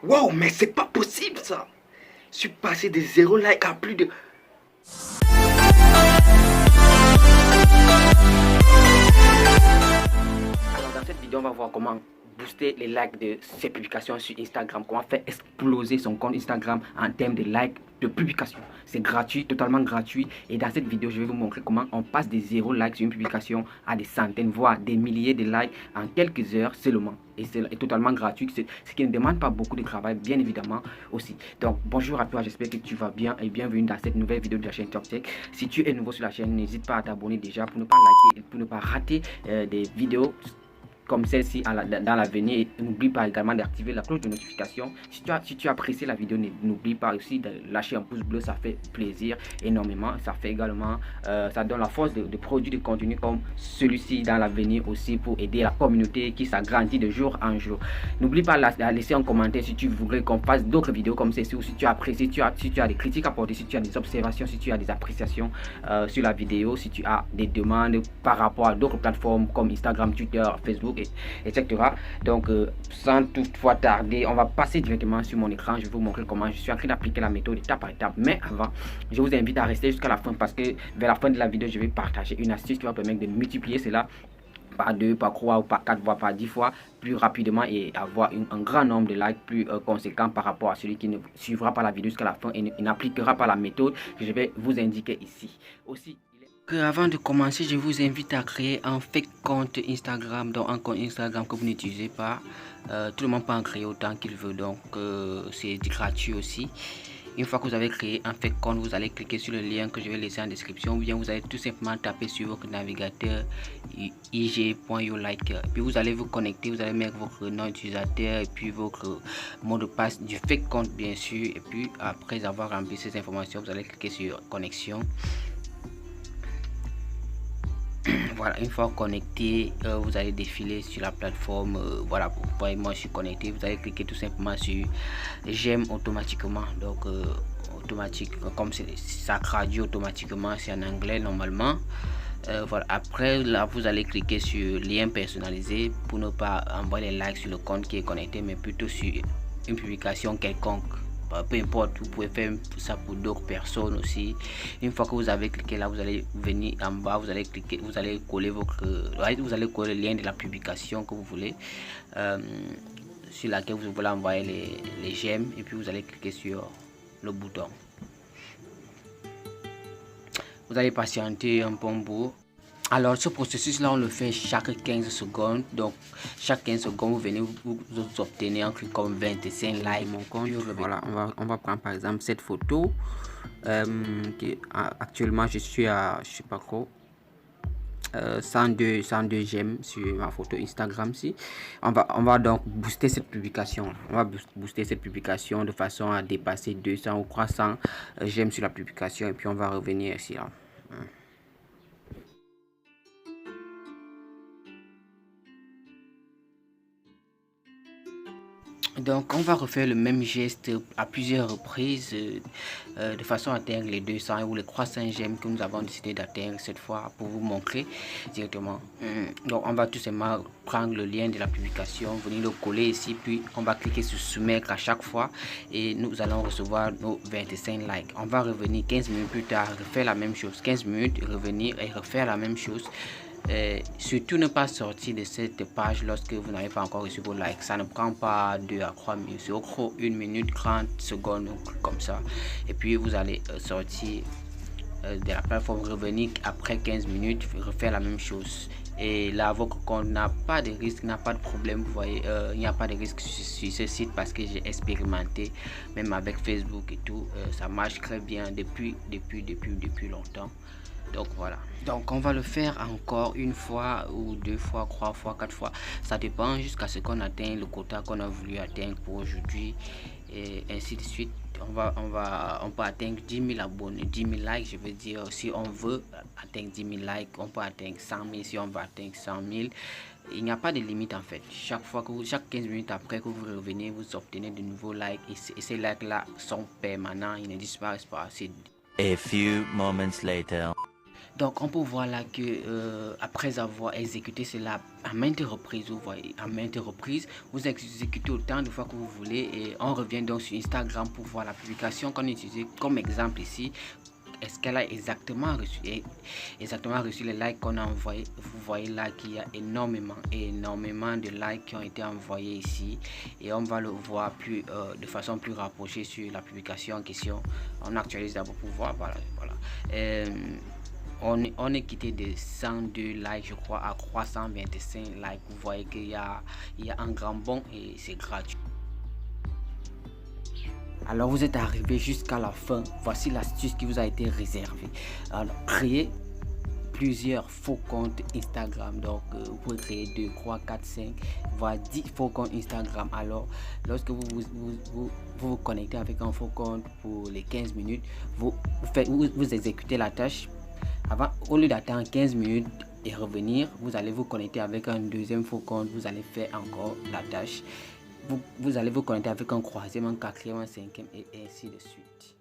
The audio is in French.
Wow, mais c'est pas possible ça. Je suis passé de 0 like à plus de... Alors dans cette vidéo, on va voir comment booster les likes de ses publications sur Instagram, comment faire exploser son compte Instagram en termes de likes de publication. C'est gratuit, totalement gratuit, et dans cette vidéo je vais vous montrer comment on passe de 0 likes sur une publication à des centaines voire des milliers de likes en quelques heures seulement, et c'est totalement gratuit, ce qui ne demande pas beaucoup de travail bien évidemment aussi. Donc bonjour à toi, j'espère que tu vas bien et bienvenue dans cette nouvelle vidéo de la chaîne Top Tech. Si tu es nouveau sur la chaîne, n'hésite pas à t'abonner déjà pour ne pas liker et pour ne pas rater des vidéos comme celle-ci dans l'avenir. Et n'oublie pas également d'activer la cloche de notification. Si tu as apprécié la vidéo, n'oublie pas aussi de lâcher un pouce bleu, ça fait plaisir énormément. Ça fait également, ça donne la force de produire des contenus comme celui-ci dans l'avenir aussi, pour aider la communauté qui s'agrandit de jour en jour. N'oublie pas de laisser un commentaire si tu voudrais qu'on fasse d'autres vidéos comme celle-ci, ou si tu apprécies, si tu as des critiques à apporter, si tu as des observations, si tu as des appréciations sur la vidéo, si tu as des demandes par rapport à d'autres plateformes comme Instagram, Twitter, Facebook, etc. Donc sans toutefois tarder, on va passer directement sur mon écran. Je vais vous montrer comment je suis en train d'appliquer la méthode étape par étape. Mais avant, je vous invite à rester jusqu'à la fin, parce que vers la fin de la vidéo, je vais partager une astuce qui va permettre de multiplier cela par 2, par 3 ou par 4, voire par 10 fois plus rapidement, et avoir un grand nombre de likes plus conséquent par rapport à celui qui ne suivra pas la vidéo jusqu'à la fin et n'appliquera pas la méthode que je vais vous indiquer ici. Aussi, avant de commencer, je vous invite à créer un fake compte Instagram, donc un compte Instagram que vous n'utilisez pas. Tout le monde peut en créer autant qu'il veut, donc c'est gratuit aussi. Une fois que vous avez créé un fake compte, vous allez cliquer sur le lien que je vais laisser en description, ou bien vous allez tout simplement taper sur votre navigateur ig.yourlike, puis vous allez vous connecter, vous allez mettre votre nom d'utilisateur et puis votre mot de passe du fake compte bien sûr, et puis après avoir rempli ces informations, vous allez cliquer sur connexion. Voilà, une fois connecté, vous allez défiler sur la plateforme. Voilà, vous voyez, moi je suis connecté. Vous allez cliquer tout simplement sur j'aime automatiquement, donc automatique, comme ça traduit automatiquement, c'est en anglais normalement. Voilà, après là vous allez cliquer sur lien personnalisé pour ne pas envoyer les likes sur le compte qui est connecté, mais plutôt sur une publication quelconque. Peu importe, vous pouvez faire ça pour d'autres personnes aussi. Une fois que vous avez cliqué là, vous allez venir en bas, vous allez cliquer, vous allez coller vous allez coller le lien de la publication que vous voulez, sur laquelle vous voulez envoyer les j'aime, et puis vous allez cliquer sur le bouton. Vous allez patienter un bon bout. Alors ce processus là, on le fait chaque 15 secondes. Donc chaque 15 secondes, vous venez, vous obtenez un truc comme 25 likes. Mon compte, voilà, on va prendre par exemple cette photo actuellement je suis à, je sais pas quoi, 102 j'aime sur ma photo Instagram. Si on va donc booster cette publication, de façon à dépasser 200 ou 300 j'aime sur la publication, et puis on va revenir ici là. Donc on va refaire le même geste à plusieurs reprises, de façon à atteindre les 200 ou les 300 j'aime que nous avons décidé d'atteindre cette fois, pour vous montrer directement. Donc on va tout simplement prendre le lien de la publication, venir le coller ici, puis on va cliquer sur soumettre à chaque fois, et nous allons recevoir nos 25 likes. On va revenir 15 minutes plus tard, refaire la même chose, 15 minutes, revenir et refaire la même chose. Surtout ne pas sortir de cette page lorsque vous n'avez pas encore reçu vos likes. Ça ne prend pas 2 à 3 minutes, c'est au gros 1 minute 30 secondes, comme ça, et puis vous allez sortir de la plateforme, revenir après 15 minutes, refaire la même chose, et là votre compte n'a pas de risque, n'a pas de problème. Vous voyez, il n'y a pas de risque sur ce site, parce que j'ai expérimenté même avec Facebook et tout, ça marche très bien depuis longtemps. Donc voilà, donc on va le faire encore une fois ou 2 fois, 3 fois, 4 fois, ça dépend, jusqu'à ce qu'on atteigne le quota qu'on a voulu atteindre pour aujourd'hui, et ainsi de suite. On peut atteindre 10 000 abonnés, 10 000 likes, je veux dire. Si on veut atteindre 10 000 likes, on peut atteindre 100 000. Si on veut atteindre 100 000, il n'y a pas de limite en fait. Chaque 15 minutes après que vous revenez, vous obtenez de nouveaux likes, et ces likes là sont permanents, ils ne disparaissent pas. A few moments later. Donc on peut voir là que après avoir exécuté cela à maintes reprises, vous voyez, à maintes reprises, vous exécutez autant de fois que vous voulez et on revient donc sur Instagram pour voir la publication qu'on utilise comme exemple ici. Est-ce qu'elle a exactement reçu les likes qu'on a envoyés? Vous voyez là qu'il y a énormément de likes qui ont été envoyés ici et on va le voir plus de façon plus rapprochée sur la publication en question. On actualise d'abord pour voir. Voilà. On est quitté de 102 likes, je crois, à 325 likes. Vous voyez qu'il y a un grand bond et c'est gratuit. Alors vous êtes arrivé jusqu'à la fin. Voici l'astuce qui vous a été réservée. Alors créez plusieurs faux comptes Instagram. Donc vous pouvez créer 2, 3, 4, 5 voire 10 faux comptes Instagram. Alors lorsque vous connectez avec un faux compte pour les 15 minutes, vous exécutez la tâche. Au lieu d'attendre 15 minutes et revenir, vous allez vous connecter avec un deuxième faux compte. Vous allez faire encore la tâche. Vous allez vous connecter avec un troisième, un quatrième, un cinquième et ainsi de suite.